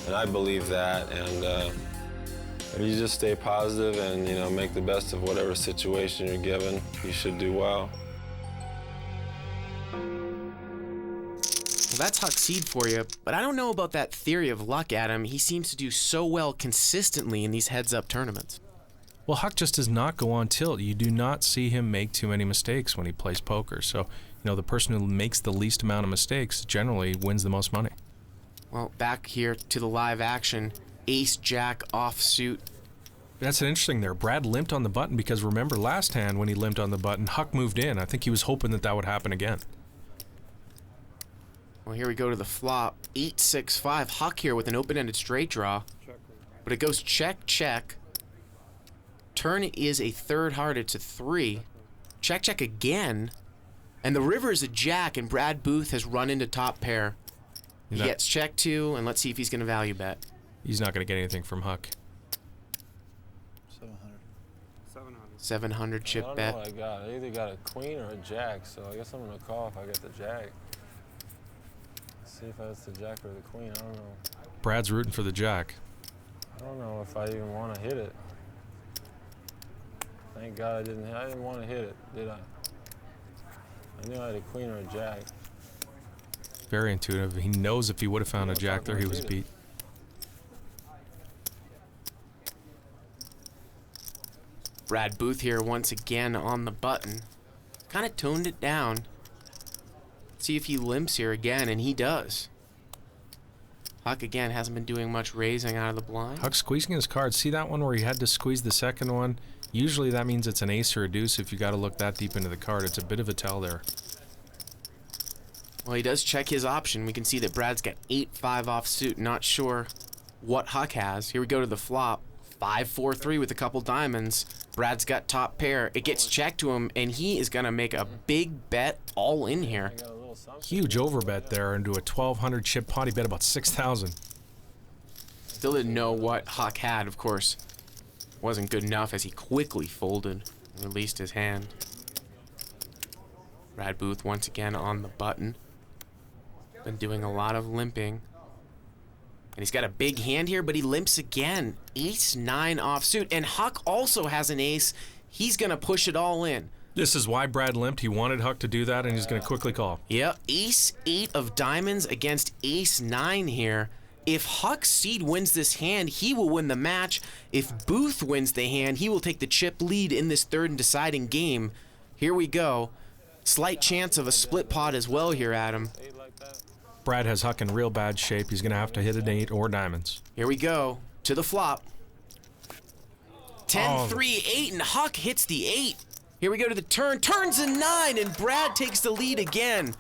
Speaker 4: And I believe that, and if you just stay positive and, you know, make the best of whatever situation you're given, you should do well.
Speaker 5: Well, that's Huck seed for you, but I don't know about that theory of luck, Adam. He seems to do so well consistently in these heads-up tournaments.
Speaker 7: Well, Huck just does not go on tilt. You do not see him make too many mistakes when he plays poker. So, you know, the person who makes the least amount of mistakes generally wins the most money.
Speaker 5: Well, back here to the live action, ace-jack offsuit.
Speaker 7: That's an interesting there. Brad limped on the button because remember last hand when he limped on the button, Huck moved in. I think he was hoping that that would happen again.
Speaker 5: Well, here we go to the flop. 8-6-5. Huck here with an open-ended straight draw. But it goes check, check. Turn is a third hearted to 3. Check, check again. And the river is a jack, and Brad Booth has run into top pair. He gets check 2, and let's see if he's going to value bet.
Speaker 7: He's not going to get anything from Huck.
Speaker 3: 700.
Speaker 5: 700 chip
Speaker 4: I don't
Speaker 5: bet.
Speaker 4: know what I got. I either got a queen or a jack, so I guess I'm going to call if I get the jack. See if it's the jack or the queen. I don't know.
Speaker 7: Brad's rooting for the jack.
Speaker 4: I don't know if I even want to hit it. Thank God I didn't want to hit it, did I? I knew I had a queen or a jack.
Speaker 7: Very intuitive. He knows if he would have found a jack there, he was beat.
Speaker 5: Brad Booth here once again on the button. Kind of toned it down. See if he limps here again, and he does. Huck again hasn't been doing much raising out of the blind.
Speaker 7: Huck squeezing his cards. See that one where he had to squeeze the second one? Usually that means it's an ace or a deuce if you got to look that deep into the card. It's a bit of a tell there.
Speaker 5: Well, he does check his option. We can see that Brad's got 8-5 offsuit. Not sure what Huck has. Here we go to the flop. 5-4-3 with a couple diamonds. Brad's got top pair. It gets checked to him, and he is going to make a big bet all in here.
Speaker 7: Huge overbet there into a 1,200 chip pot. He bet about 6,000.
Speaker 5: Still didn't know what Huck had, of course. Wasn't good enough as he quickly folded and released his hand. Brad Booth once again on the button. Been doing a lot of limping. And he's got a big hand here, but he limps again. Ace-9 offsuit. And Huck also has an ace. He's going to push it all in.
Speaker 7: This is why Brad limped. He wanted Huck to do that, and he's going to quickly call.
Speaker 5: Yeah, Ace-8 of diamonds against Ace-9 here. If Huck Seed wins this hand, he will win the match. If Booth wins the hand, he will take the chip lead in this third and deciding game. Here we go. Slight chance of a split pot as well here, Adam.
Speaker 7: Brad has Huck in real bad shape. He's going to have to hit an 8 or diamonds.
Speaker 5: Here we go. To the flop. 10-3-8, and Huck hits the 8. Here we go to the turn. Turns a 9, and Brad takes the lead again.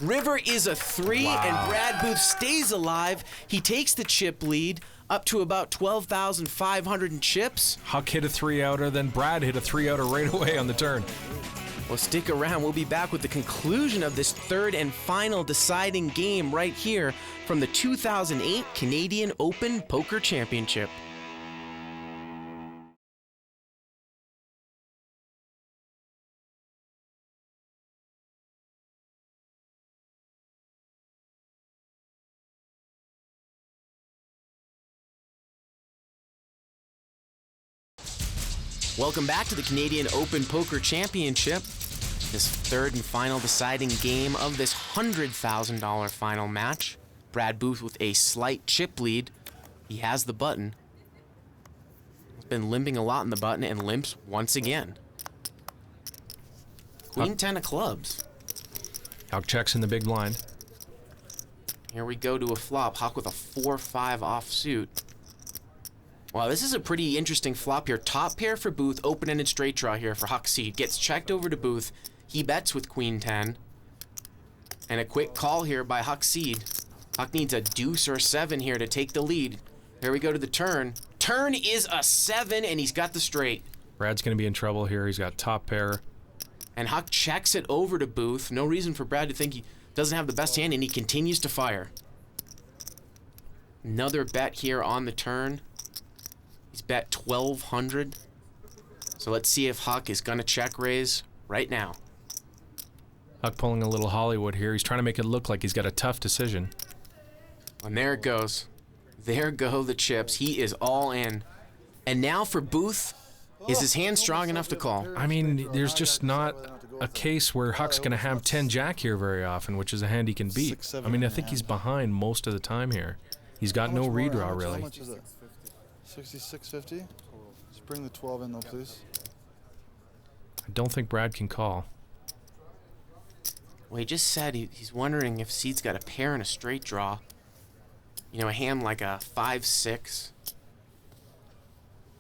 Speaker 5: River is a 3, and Brad Booth stays alive. He takes the chip lead up to about 12,500 in chips.
Speaker 7: Huck hit a 3-outer, then Brad hit a 3-outer right away on the turn.
Speaker 5: Well, stick around. We'll be back with the conclusion of this third and final deciding game right here from the 2008 Canadian Open Poker Championship. Welcome back to the Canadian Open Poker Championship. This third and final deciding game of this $100,000 final match. Brad Booth with a slight chip lead. He has the button. He's been limping a lot in the button and limps once again. Queen 10 of clubs.
Speaker 7: Huck checks in the big blind.
Speaker 5: Here we go to a flop. Huck with a 4-5 offsuit. Wow, this is a pretty interesting flop here. Top pair for Booth, open-ended straight draw here for Huck Seed. Gets checked over to Booth. He bets with Queen 10. And a quick call here by Huck Seed. Huck needs a deuce or a 7 here to take the lead. Here we go to the turn. Turn is a 7, and he's got the straight.
Speaker 7: Brad's going to be in trouble here. He's got top pair.
Speaker 5: And Huck checks it over to Booth. No reason for Brad to think he doesn't have the best hand, and he continues to fire. Another bet here on the turn. He's bet 1,200. So let's see if Huck is going to check raise right now.
Speaker 7: Huck pulling a little Hollywood here. He's trying to make it look like he's got a tough decision.
Speaker 5: And there it goes. There go the chips. He is all in. And now for Booth, is his hand strong enough to call?
Speaker 7: I mean, there's just not a case where Huck's going to have 10 jack here very often, which is a hand he can beat. I mean, I think he's behind most of the time here. He's got no redraw, really.
Speaker 3: How much is it? 66.50? Just bring the 12 in though, please.
Speaker 7: I don't think Brad can call.
Speaker 5: Well, he just said he's wondering if Seed's got a pair and a straight draw. You know, a hand like a 5-6,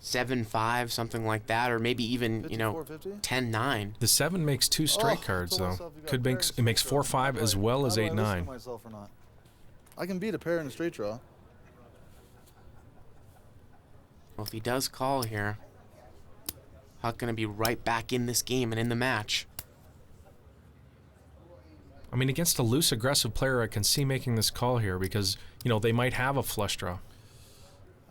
Speaker 5: 7-5, something like that, or maybe even, you know, 10-9.
Speaker 7: The 7 makes 2 straight cards, though. It makes 4-5 as well as 8-9.
Speaker 3: I can beat a pair and a straight draw.
Speaker 5: Well, if he does call here, Huck going to be right back in this game and in the match.
Speaker 7: I mean, against a loose, aggressive player, I can see making this call here because, you know, they might have a flush draw.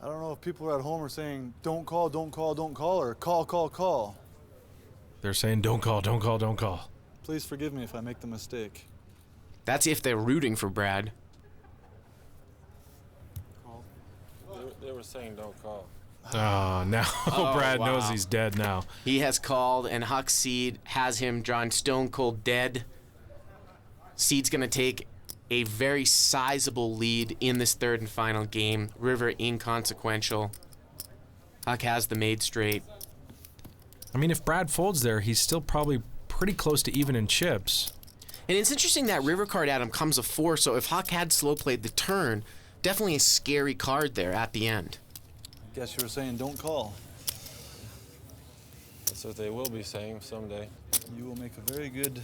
Speaker 3: I don't know if people at home are saying, don't call, don't call, don't call, or call, call, call.
Speaker 7: They're saying, don't call, don't call, don't call.
Speaker 3: Please forgive me if I make the mistake.
Speaker 5: That's if they're rooting for Brad.
Speaker 4: They were saying don't call.
Speaker 7: Oh, now Brad knows he's dead now.
Speaker 5: He has called, and Huck Seed has him drawn stone cold dead. Seed's going to take a very sizable lead in this third and final game. River inconsequential. Huck has the made straight.
Speaker 7: I mean, if Brad folds there, he's still probably pretty close to even in chips.
Speaker 5: And it's interesting that river card, Adam, comes a 4, so if Huck had slow played the turn, definitely a scary card there at the end.
Speaker 3: I guess you were saying don't call.
Speaker 4: That's what they will be saying someday.
Speaker 3: You will make a very good...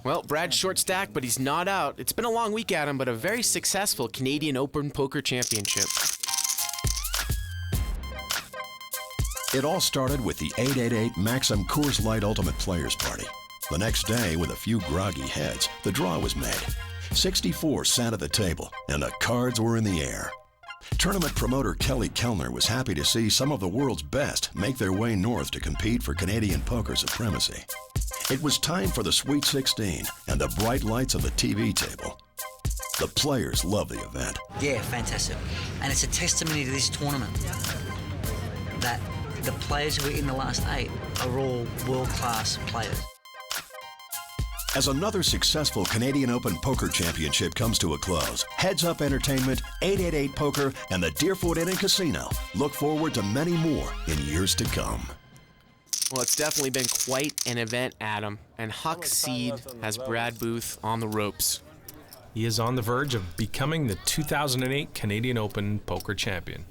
Speaker 5: Well, Brad's short stack, but he's not out. It's been a long week, Adam, but a very successful Canadian Open Poker Championship.
Speaker 2: It all started with the 888 Maxim Coors Light Ultimate Players Party. The next day, with a few groggy heads, the draw was made. 64 sat at the table, and the cards were in the air. Tournament promoter Kelly Kellner was happy to see some of the world's best make their way north to compete for Canadian poker supremacy. It was time for the Sweet 16 and the bright lights of the TV table. The players love the event.
Speaker 10: Yeah, fantastic. And it's a testimony to this tournament that the players who are in the last 8 are all world-class players.
Speaker 2: As another successful Canadian Open Poker Championship comes to a close, Heads Up Entertainment, 888 Poker, and the Deerfoot Inn and Casino look forward to many more in years to come.
Speaker 5: Well, it's definitely been quite an event, Adam, and Huck Seed has Brad Booth on the ropes.
Speaker 7: He is on the verge of becoming the 2008 Canadian Open Poker Champion.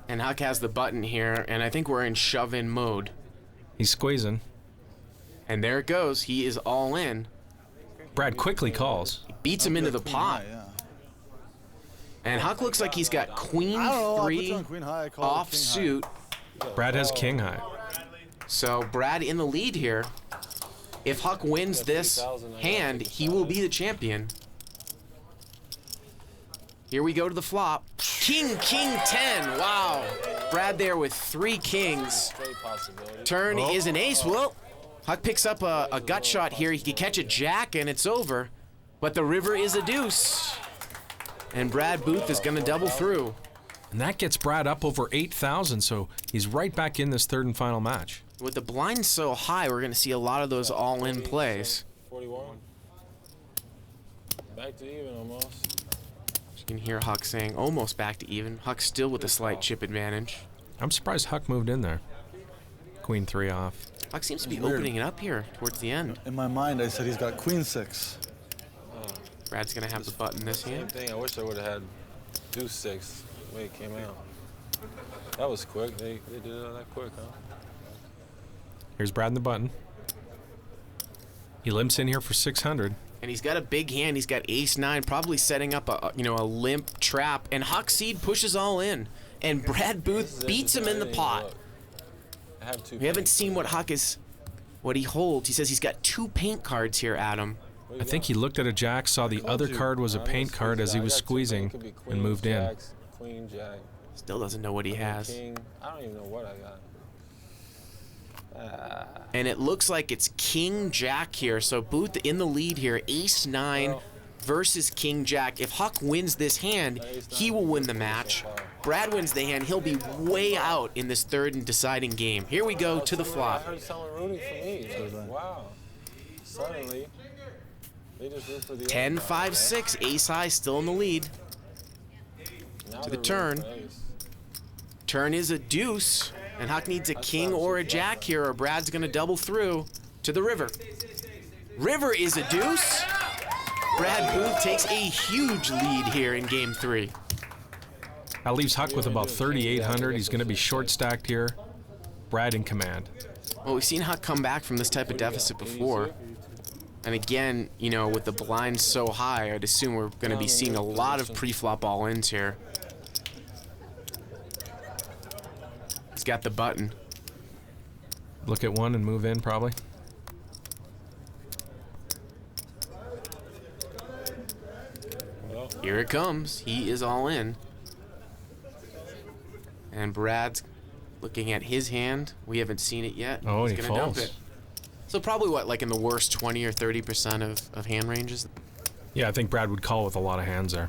Speaker 5: And Huck has the button here, and I think we're in shove-in mode.
Speaker 7: He's squeezing.
Speaker 5: And there it goes. He is all in.
Speaker 7: Brad quickly calls.
Speaker 5: He beats him into the pot. And Huck looks like he's got queen 3 offsuit.
Speaker 7: Brad has king high.
Speaker 5: So Brad in the lead here. If Huck wins this hand, he will be the champion. Here we go to the flop. King, king 10. Wow. Brad there with 3 kings. Turn is an ace. Well, Huck picks up a gut shot here. He can catch a jack and it's over. But the river is a deuce. And Brad Booth is going to double through.
Speaker 7: And that gets Brad up over 8,000, so he's right back in this third and final match.
Speaker 5: With the blinds so high, we're going to see a lot of those all-in plays.
Speaker 4: 41. Back to even almost.
Speaker 5: You can hear Huck saying almost back to even. Huck still with a slight chip advantage.
Speaker 7: I'm surprised Huck moved in there. Queen 3 off.
Speaker 5: Huck seems to be opening it up here towards the end.
Speaker 3: In my mind, I said he's got queen 6.
Speaker 5: Brad's going to have the button this
Speaker 4: Same
Speaker 5: hand.
Speaker 4: thing. I wish I would have had deuce 6 the way it came out. That was quick. They did it that quick, huh?
Speaker 7: Here's Brad in the button. He limps in here for 600.
Speaker 5: And he's got a big hand. He's got ace-9, probably setting up a limp trap. And Huck Seed pushes all in. And Brad Booth beats him in the pot. We haven't seen what he holds. He says he's got 2 paint cards here, Adam.
Speaker 7: I think he looked at a jack, saw the other card was a paint card as he was squeezing, and moved in.
Speaker 4: Queen, jack.
Speaker 5: Still doesn't know what he has.
Speaker 4: King. I don't even know what I got.
Speaker 5: And it looks like it's King Jack here. So Booth in the lead here. Ace-9 versus King Jack. If Huck wins this hand, he will win the match. Brad wins the hand. He'll be way out in this third and deciding game. Here we go to the flop.
Speaker 4: I heard someone rooting for me. Like, wow. Suddenly, they just root for the
Speaker 5: 10, 5, 6. Ace high still in the lead. To the turn. Turn is a deuce. And Huck needs a king or a jack here, or Brad's going to double through to the river. River is a deuce. Brad Booth takes a huge lead here in game 3.
Speaker 7: That leaves Huck with about 3,800. He's going to be short stacked here. Brad in command.
Speaker 5: Well, we've seen Huck come back from this type of deficit before. And again, with the blinds so high, I'd assume we're going to be seeing a lot of pre-flop all-ins here. He's got the button.
Speaker 7: Look at one and move in, probably.
Speaker 5: Here it comes. He is all in. And Brad's looking at his hand. We haven't seen it yet.
Speaker 7: Oh,
Speaker 5: He's
Speaker 7: he
Speaker 5: gonna dump
Speaker 7: falls.
Speaker 5: it. So probably like in the worst 20 or 30% of hand ranges?
Speaker 7: Yeah, I think Brad would call with a lot of hands there.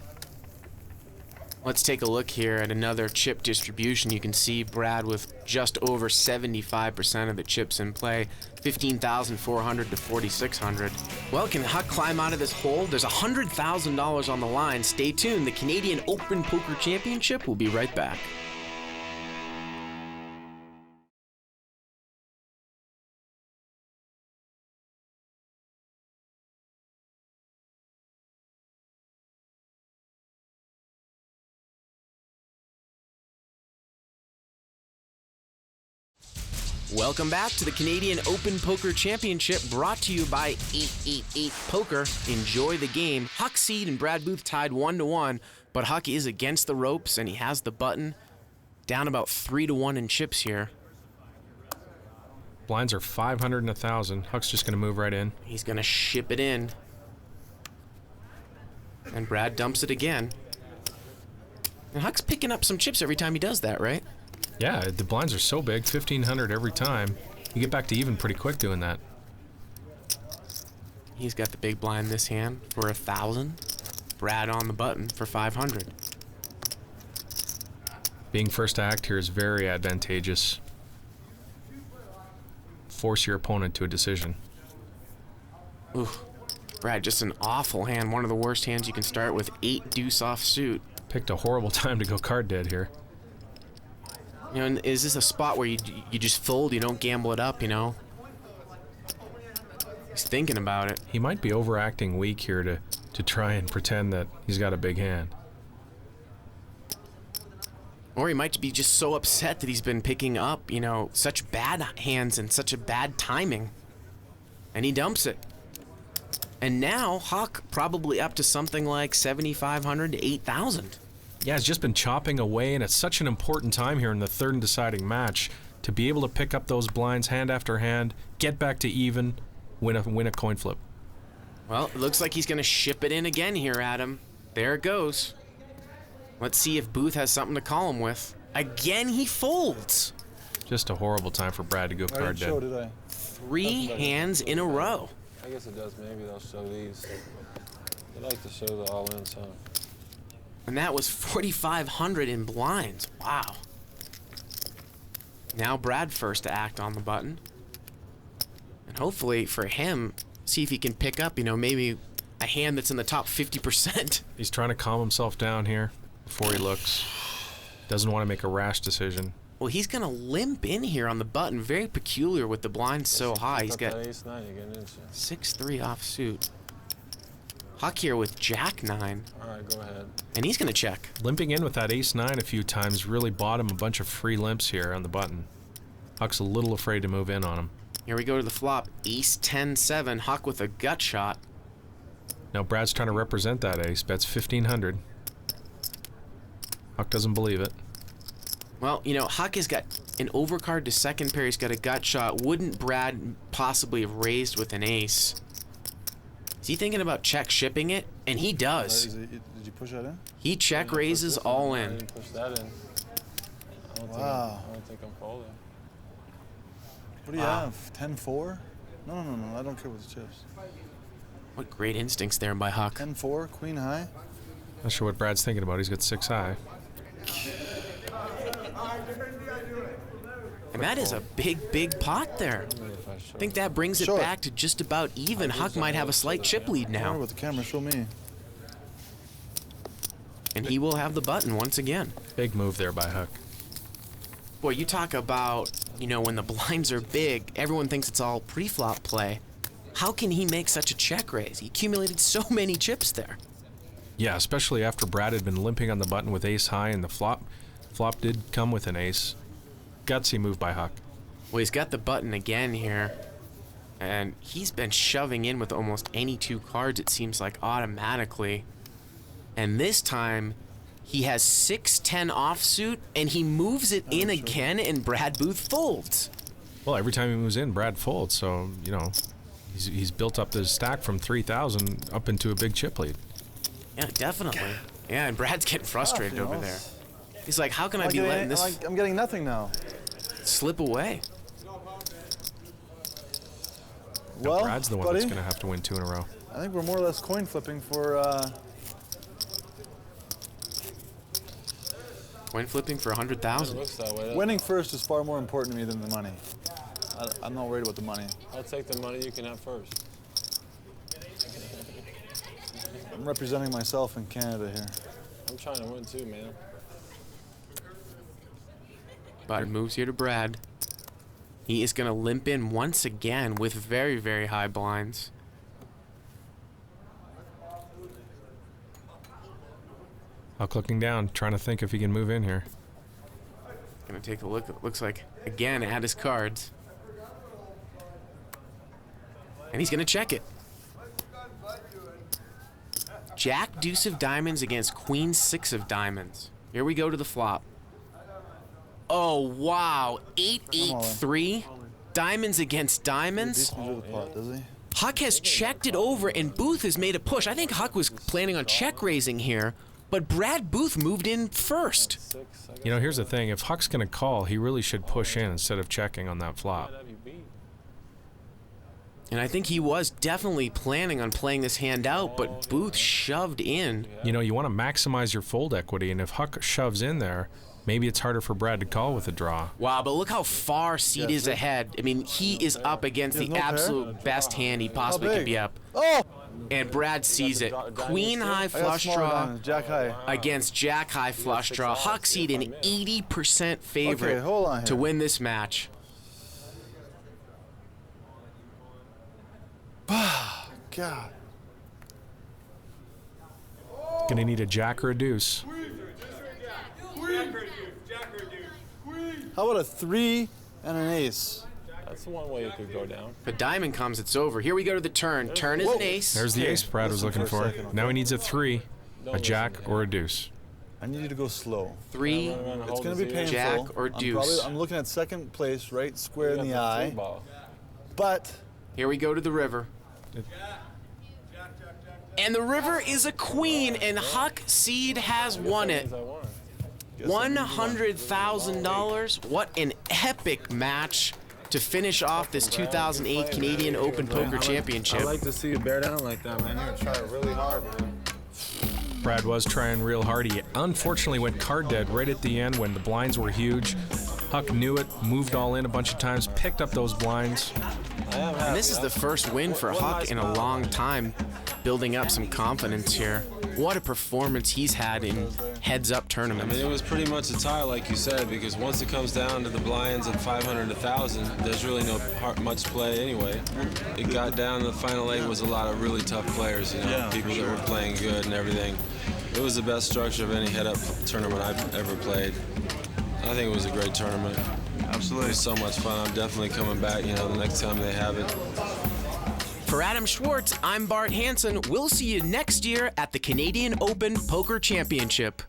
Speaker 5: Let's take a look here at another chip distribution. You can see Brad with just over 75% of the chips in play, 15,400 to 4,600. Well, can Huck climb out of this hole? There's $100,000 on the line. Stay tuned. The Canadian Open Poker Championship will be right back. Welcome back to the Canadian Open Poker Championship, brought to you by 888 Poker. Enjoy the game. Huck Seed and Brad Booth tied 1-1, but Huck is against the ropes and he has the button. Down about 3-1 in chips here.
Speaker 7: Blinds are 500 and 1,000. Huck's just going to move right in.
Speaker 5: He's going to ship it in. And Brad dumps it again. And Huck's picking up some chips every time he does that, right?
Speaker 7: Yeah, the blinds are so big, 1,500 every time. You get back to even pretty quick doing that.
Speaker 5: He's got the big blind this hand for 1,000. Brad on the button for 500.
Speaker 7: Being first to act here is very advantageous. Force your opponent to a decision.
Speaker 5: Ooh, Brad, just an awful hand. One of the worst hands you can start with. 8 deuce off suit.
Speaker 7: Picked a horrible time to go card dead here.
Speaker 5: You know, and is this a spot where you just fold, you don't gamble it up, you know? He's thinking about it.
Speaker 7: He might be overacting weak here to try and pretend that he's got a big hand.
Speaker 5: Or he might be just so upset that he's been picking up, you know, such bad hands and such a bad timing. And he dumps it. And now Huck probably up to something like 7,500 to 8,000.
Speaker 7: Yeah, he's just been chopping away, and it's such an important time here in the third and deciding match to be able to pick up those blinds hand after hand, get back to even, win a coin flip.
Speaker 5: Well, it looks like he's going to ship it in again here, Adam. There it goes. Let's see if Booth has something to call him with. Again, he folds.
Speaker 7: Just a horrible time for Brad to go card dead.
Speaker 3: Did I?
Speaker 5: 3 hands in a row.
Speaker 4: I guess it does. Maybe they'll show these. They like to show the all-in, so.
Speaker 5: And that was 4,500 in blinds. Wow. Now Brad first to act on the button. And hopefully for him, see if he can pick up, you know, maybe a hand that's in the top 50%.
Speaker 7: He's trying to calm himself down here before he looks. Doesn't want to make a rash decision.
Speaker 5: Well, he's going to limp in here on the button. Very peculiar with the blinds so high. He's got 6-3 offsuit. Huck here with Jack-9.
Speaker 4: All right, go ahead.
Speaker 5: And he's going to check.
Speaker 7: Limping in with that ace-9 a few times really bought him a bunch of free limps here on the button. Huck's a little afraid to move in on him.
Speaker 5: Here we go to the flop. Ace-10-7. Huck with a gut shot.
Speaker 7: Now Brad's trying to represent that ace. Bets 1,500. Huck doesn't believe it.
Speaker 5: Well, you know, Huck has got an overcard to second pair. He's got a gut shot. Wouldn't Brad possibly have raised with an ace? Is he thinking about check shipping it? And he does.
Speaker 3: Did you push that in?
Speaker 5: He check raises all
Speaker 4: I
Speaker 5: in.
Speaker 4: didn't push that in.
Speaker 3: Wow.
Speaker 4: I don't think I'm folding.
Speaker 3: What do you have? 10-4? No. I don't care with the chips.
Speaker 5: What great instincts there by Huck.
Speaker 3: 10-4, queen high.
Speaker 7: Not sure what Brad's thinking about. He's got 6 high.
Speaker 5: And that is a big, big pot there. I think that brings it back to just about even. Huck might have a slight chip lead now.
Speaker 3: With the camera, show me.
Speaker 5: And he will have the button once again.
Speaker 7: Big move there by Huck.
Speaker 5: Boy, you talk about, you know, when the blinds are big, everyone thinks it's all pre-flop play. How can he make such a check raise? He accumulated so many chips there.
Speaker 7: Yeah, especially after Brad had been limping on the button with ace high and the flop. Flop did come with an ace. Gutsy move by Huck.
Speaker 5: Well, he's got the button again here. And he's been shoving in with almost any 2 cards, it seems like, automatically. And this time, he has 6-10 offsuit, and he moves it in again, and Brad Booth folds.
Speaker 7: Well, every time he moves in, Brad folds. So, you know, he's built up the stack from 3,000 up into a big chip lead.
Speaker 5: Yeah, definitely. Yeah, and Brad's getting frustrated over there. He's like, how can I be letting this
Speaker 3: I'm getting nothing now.
Speaker 5: slip away?
Speaker 7: Well, Brad's the one that's going to have to win 2 in a row.
Speaker 3: I think we're more or less coin flipping for
Speaker 5: Coin flipping for 100,000.
Speaker 4: Looks that way.
Speaker 3: Winning first is far more important to me than the money. I'm not worried about the money.
Speaker 4: I'll take the money you can have first.
Speaker 3: I'm representing myself in Canada here.
Speaker 4: I'm trying to win too, man.
Speaker 5: But moves here to Brad. He is going to limp in once again with very, very high blinds.
Speaker 7: Huck looking down, trying to think if he can move in here.
Speaker 5: Going to take a look, it looks like, again at his cards. And he's going to check it. Jack deuce of diamonds against queen six of diamonds. Here we go to the flop. Oh, wow. 8-8-3. Diamonds against diamonds. Huck has checked it over, and Booth has made a push. I think Huck was planning on check raising here, but Brad Booth moved in first.
Speaker 7: You know, here's the thing. If Huck's going to call, he really should push in instead of checking on that flop.
Speaker 5: And I think he was definitely planning on playing this hand out, but Booth shoved in.
Speaker 7: You know, you want to maximize your fold equity, and if Huck shoves in there, maybe it's harder for Brad to call with a draw.
Speaker 5: Wow, but look how far Seed is ahead. I mean, he is up against the absolute best hand he possibly could be up.
Speaker 3: Oh!
Speaker 5: And Brad sees it. Queen high flush draw
Speaker 3: Jack high
Speaker 5: against Jack high flush draw. Huck Seed an 80% favorite to win this match.
Speaker 3: God.
Speaker 7: Gonna need a jack or a deuce.
Speaker 3: How about a 3 and an ace?
Speaker 4: That's the one way it could go down.
Speaker 5: The diamond comes, it's over. Here we go to the turn. Turn is an ace.
Speaker 7: There's the ace Brad was looking for. Now he needs a 3, a jack, or a deuce.
Speaker 3: I need you to go slow.
Speaker 5: 3,
Speaker 3: It's going to be painful.
Speaker 5: jack, or deuce.
Speaker 3: I'm looking at second place, right square in the eye. But
Speaker 5: here we go to the river. And the river is a queen, and Huck Seed has won it. $100,000. What an epic match to finish off this 2008 Canadian Open Poker Championship.
Speaker 4: I like to see you bear down like that, man. You're trying really hard, man.
Speaker 7: Brad was trying real hard. He unfortunately went card dead right at the end when the blinds were huge. Huck knew it, moved all in a bunch of times, picked up those blinds.
Speaker 5: And this is the first win for Huck in a long time, building up some confidence here. What a performance he's had in heads-up tournaments.
Speaker 4: I mean, it was pretty much a tie, like you said, because once it comes down to the blinds of 500 to 1,000, there's really no much play anyway. It got down to the final 8 was a lot of really tough players, you know, people that were playing good and everything. It was the best structure of any head-up tournament I've ever played. I think it was a great tournament.
Speaker 3: Absolutely.
Speaker 4: It was so much fun. I'm definitely coming back, you know, the next time they have it.
Speaker 5: For Adam Schwartz, I'm Bart Hansen. We'll see you next year at the Canadian Open Poker Championship.